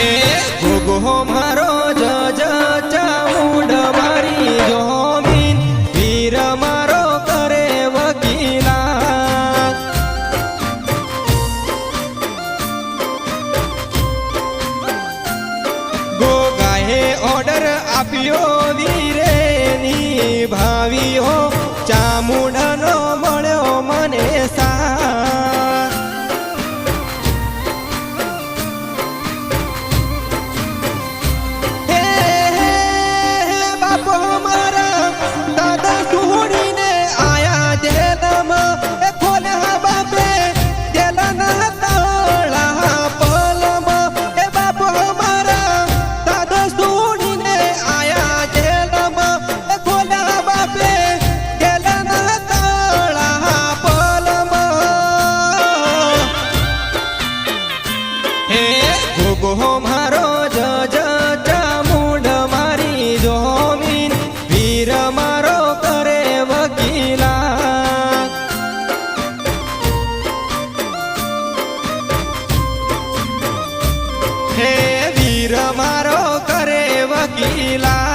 હે ભોગો મારો જજ ચામુંડ મારી જોમીન વીર મારો કરે વકીલા ગોગાએ ઓર્ડર આપ્યો વીરે નિભાવ્યો ચામુંડનો મળ્યો મને સાથ મારો જજ ચામુંડ મારી જોમીન વીર મારો કરે વકીલા હે વીર મારો કરે વકીલા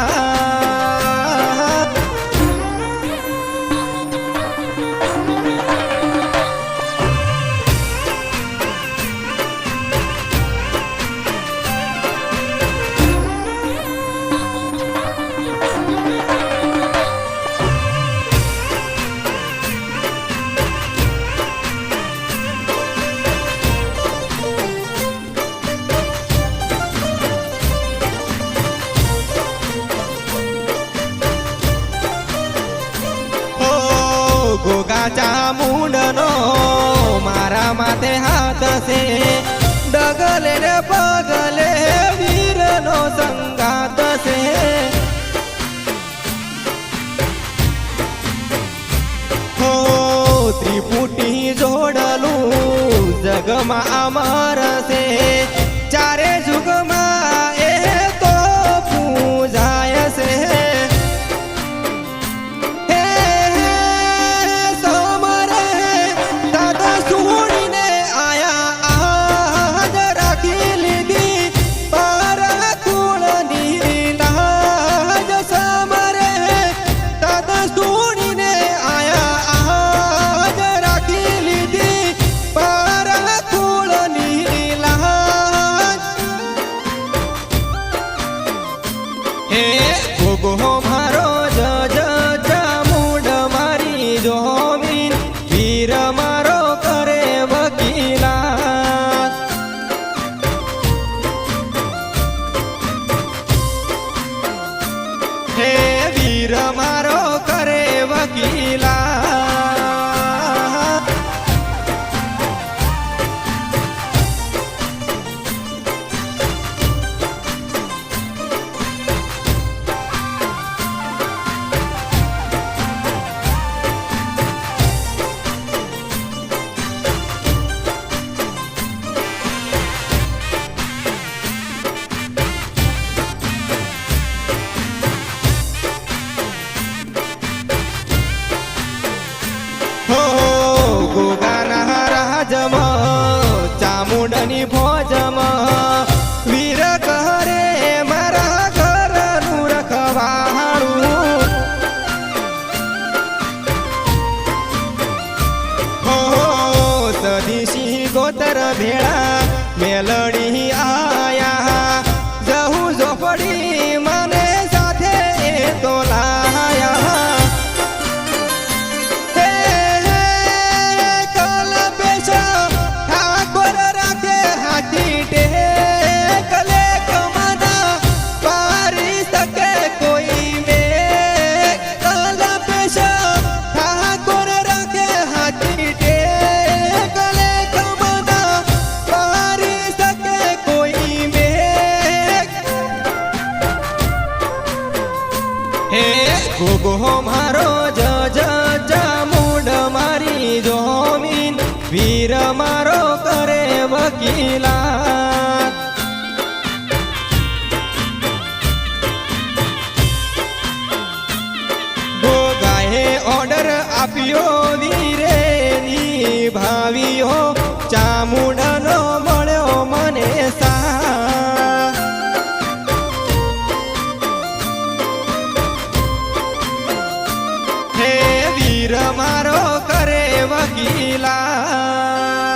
ગોગા ચામુંડનો મારા માથે હાથ છે ડગલે ને પગલે વીરનો સંગાત છે હો ત્રિપુટી જોડલું જગમાં અમર છે ચારે જુગમાં એ તો પૂજાય છે ભોગો મારો જજ ચામુંડ મારી જોમીન વીર મારો કરે વકીલા હે વીર મારો કરે વકીલા ગોગાના રાજમાં ચામુંડની ફોજમાં વીર કરે મારા ઘરનું રખવાળું હો સદીશી ગોતર ભેળા મેલડી આયા જહુ ઝોપડી મને સાથે તો લાયા ભોગો મારો જજ ચામુંડ મારી જોમીન વીર મારો કરે વકીલા ગોગાએ ઓર્ડર આપ્યો વીરે નિભાવ્યો ચામુંડનો મળ્યો મને સાથ લાલ